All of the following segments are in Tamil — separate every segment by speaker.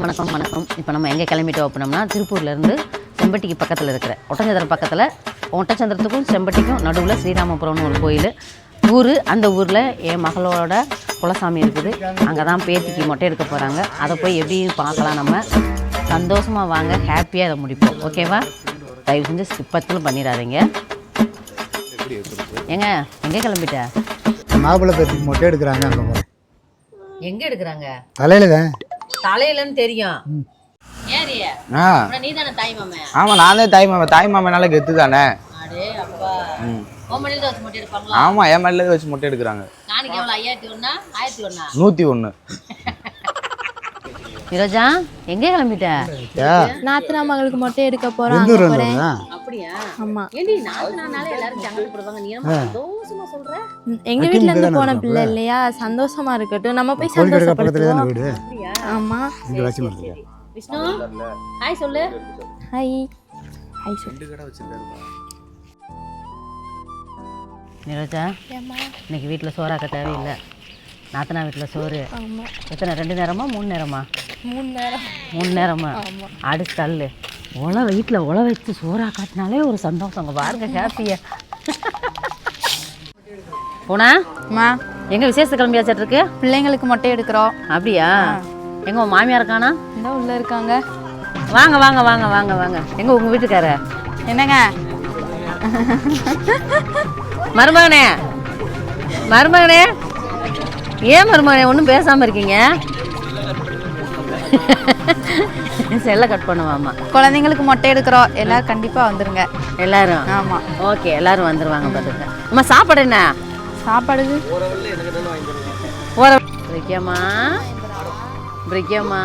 Speaker 1: வணக்கம் வணக்கம். இப்போ நம்ம எங்கே கிளம்பிட்டோம் அப்படின்னோம்னா, திருப்பூர்லேருந்து செம்பட்டிக்கு பக்கத்தில் இருக்கிற ஒட்டஞ்சந்திரம் பக்கத்தில், ஒட்டச்சந்திரத்துக்கும் செம்பட்டிக்கும் நடுவில் ஸ்ரீராமபுரம்னு ஒரு கோயில் ஊர். அந்த ஊரில் என் மகளோட குலசாமி இருக்குது. அங்கே தான் பேத்திக்கு மொட்டை எடுக்க போகிறாங்க. அதை போய் எப்படின்னு பார்க்கலாம். நம்ம சந்தோஷமாக வாங்க, ஹாப்பியாக அதை முடிப்போம். ஓகேவா? தயவு செஞ்சு ஸ்கிப்பத்தில் பண்ணிடாதீங்க. ஏங்க எங்கே கிளம்பிட்ட?
Speaker 2: மாப்பிள்ளை பேத்திக்கு மொட்டை எடுக்கிறாங்க. அங்கே போகிறேன்.
Speaker 1: எங்கே எடுக்கிறாங்க?
Speaker 2: தலையில தான்.
Speaker 1: தலையிலன்னு தெரியும்.
Speaker 3: ஆமாம், நான் தான் தாய் மாமா. தாய் மாமனால கெத்து தானே. ஆமாம், என் மேலே வச்சு மொட்டை எடுக்கிறாங்க. 101.
Speaker 1: நிரோஜா எங்கே கிளம்பிட்ட?
Speaker 4: நாத்தனா மகளுக்கு மொட்டை எடுக்க போறோம்.
Speaker 1: அப்படியா?
Speaker 4: ஆமா.
Speaker 1: எல்லாரும் சங்கடப்படுவாங்க. நீ சந்தோஷமா சொல்ற?
Speaker 4: எங்க வீட்ல இருந்து போன பிள்ளை இல்லையா, சந்தோஷமா இருக்கட்டும். நம்ம போய் சந்தோஷப்படுத்துவோம். ஆமா.
Speaker 1: விஷ்ணு ஹாய் சொல்லு.
Speaker 4: ஹாய் ஹாய் சொல்லு.
Speaker 1: நிரோஜா இன்னைக்கு வீட்டில் சோறாக்க தேவையில்லை. நாத்தனா வீட்டில் சோறு. எத்தனை? 2 நேரமா 3 நேரமா? 3 நேரமா? அடுத்து தள்ளு. வீட்டில் உழ வச்சு சோறா காட்டினாலே ஒரு சந்தோஷம். பாருங்க ஹாப்பியா. போனா எங்க விசேஷ கிளம்பியாச்சிட்டு இருக்கு?
Speaker 4: பிள்ளைங்களுக்கு மொட்டை எடுக்கிறோம்.
Speaker 1: அப்படியா? எங்க உன் மாமியார் இருக்கானா?
Speaker 4: இந்த உள்ள இருக்காங்க.
Speaker 1: வாங்க வாங்க வாங்க வாங்க வாங்க. எங்க உங்க வீட்டுக்கார?
Speaker 4: என்னங்க
Speaker 1: மருமகனே, மருமகனே, ஏன் மருமகனே ஒன்றும் பேசாமல் இருக்கீங்க? செல்லை கட் பண்ணுவாமா.
Speaker 4: குழந்தைங்களுக்கு மொட்டை எடுக்கிறோம். எல்லாரும் கண்டிப்பாக வந்துருங்க.
Speaker 1: எல்லாரும்?
Speaker 4: ஆமாம்.
Speaker 1: ஓகே, எல்லாரும் வந்துருவாங்க. பார்த்துக்க. அம்மா சாப்பாடு என்ன
Speaker 4: சாப்பாடு?
Speaker 1: பிரிக்கம்மா, பிரிக்கம்மா.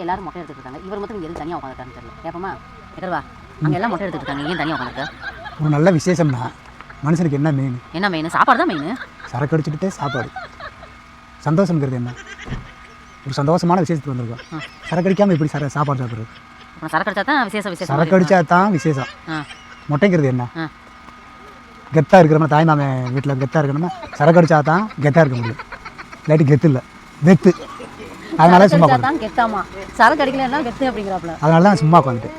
Speaker 1: எல்லாரும் மொட்டை எடுத்துட்டு இருக்காங்க. இவர் மட்டும் எதுவும் தனியாக உட்காந்துருக்கான்னு தெரியல. ஏப்பமா எடவா, அங்கே எல்லாம் மொட்டை எடுத்துட்டு இருக்காங்க. ஏன் தனியாக உட்காந்துருக்க?
Speaker 2: ஒரு நல்ல விசேஷம்னா மனுஷனுக்கு என்ன மெயின்?
Speaker 1: என்ன மெயின்? சாப்பாடு தான் மெயின்.
Speaker 2: சரக்கு அடிச்சுட்டு சாப்பாடு. சந்தோஷங்கிறது என்ன? ஒரு சந்தோஷமான விசேஷத்துக்கு வந்திருக்கோம். சரக்கு அடிக்காமல் எப்படி சாப்பாடு சாப்பிட்றது?
Speaker 1: சரக்கு அடிச்சா தான் விசேஷம்.
Speaker 2: சரக்கு அடிச்சா தான் விசேஷம். மொட்டைங்கிறது என்ன? கெத்தாக இருக்கிறோமா? தாய் மாமே வீட்டில் கெத்தாக இருக்கணுமா? சரக்கு அடிச்சா தான் கெத்தாக இருக்க முடியும். இல்லாட்டி கெத்து இல்லை, வெத்து. அதனால சும்மா
Speaker 1: கெத்தாமா. சரக்கு அடிக்கலன்னா கெத்து அப்படிங்கிறாப்ல.
Speaker 2: அதனால தான் சும்மா உட்காந்துட்டு.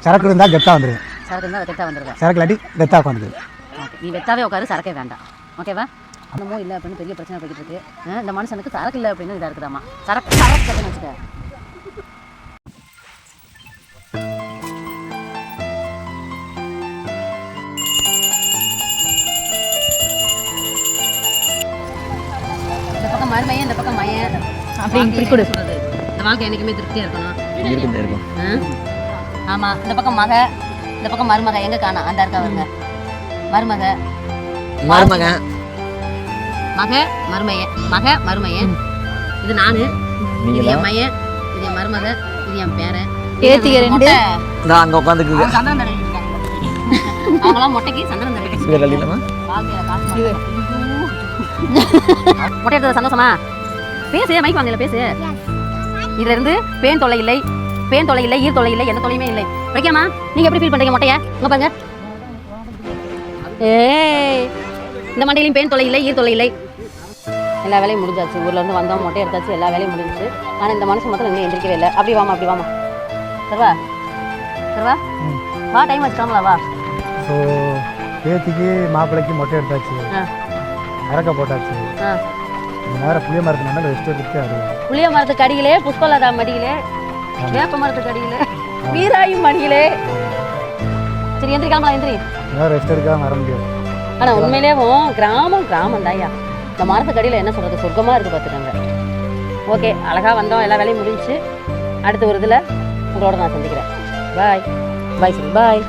Speaker 2: சரக்கு இருந்தால் கெத்தாக வந்துடுவேன்.
Speaker 1: சரக்கு இருந்தால் கெத்தாக வந்துடுவேன்.
Speaker 2: சரக்கு இல்லாட்டி கெத்தாக உட்காந்துது.
Speaker 1: நீ வெத்தாவே உட்காரு, சரக்கே வேண்டாம். ஓகேவா? என்னமோ இல்லை அப்படின்னு பெரிய பிரச்சனை போய்கிட்டு இருக்கு. இந்த மனுஷனுக்கு சரக்கு இல்லை அப்படின்னு இதாக இருக்குதாம்மா. சரக்கு அப்படின்னு வச்சுக்க. இந்த பக்கம் மருமையன், இந்த பக்கம் மையன் அப்படி இப்படி கொடு. இந்த வாழ்க்கை என்றைக்குமே திருப்தியாக இருக்கணும்.
Speaker 3: இருக்கும்.
Speaker 1: ஆமாம். இந்த பக்கம் மக, இந்த பக்கம் மருமக. எங்கே காணா? அந்த இருக்கா வருங்க மருமக.
Speaker 3: மருமகன்
Speaker 1: மக மருமையன், மக மருமையன். இது நானு, இது என் மையன், இது என் மருமக, இது என் பேரன்.
Speaker 4: ஏத்திக்க ரெண்டு.
Speaker 3: நான் அங்கே உட்காந்துக்கு
Speaker 1: சந்திரன் தடவை அவங்களாம் மொட்டைக்கு சந்திரன் தடவை. மொட்டை எடுத்தது சந்தோஷமா? பேசு, மைக் வாங்கல பேசு. இதுல இருந்து பேன் தொல்லை இல்லை, பேன் தொல்லை இல்லை, ஈர் தொல்லை இல்லை, எந்த தொல்லையுமே இல்லை. வைக்காமா? நீங்க எப்படி ஃபீல் பண்றீங்க மொட்டைய? இங்க பாருங்க. ஏய், இந்த மண்டையிலையும் பேன் தொல்லை இல்லை, ஈர் தொல்லை இல்லை. எல்லா வேலையும் முடிஞ்சாச்சு. ஊர்ல இருந்து வந்தோம், மொட்டை எடுத்தாச்சு, எல்லா வேலையும் முடிஞ்சிச்சு. ஆனா இந்த மனுஷன் மட்டும் இன்னும் எந்திரிக்கவே இல்லை. அப்படி வாமா, அப்படி வாமா. சர்வா சர்வா வா, டைம் வச்சுக்காமலா வா.
Speaker 2: ஸோ பேத்திக்கு மாப்பிள்ளைக்கு மொட்டை எடுத்தாச்சு, இறக்க போட்டாச்சு. நேரம் புளிய மரத்துனால ரெஸ்ட் எடுத்து அது
Speaker 1: புளிய மரத்துக்கு அடியிலே, புஷ்பலதா மடியிலே, வேப்ப மரத்துக்கு அடியிலே, வீராயும் மடியிலே. சரி எந்திரிக்காமலா, எந்திரி.
Speaker 2: நேரம் ரெஸ்ட் எடுக்காம வர முடியாது.
Speaker 1: ஆனா உண்மையிலேயும் கிராமம் தாயா. இந்த மரத்துக்கு அடியில் என்ன சொல்றது, சொர்க்கமா இருக்கு பார்த்துக்கோங்க. ஓகே, அழகா வந்தோம், எல்லா வேலையும் முடிஞ்சு. அடுத்த ஒரு இதில் உங்களோட நான் சந்திக்கிறேன். பாய் பாய், சரி பாய்.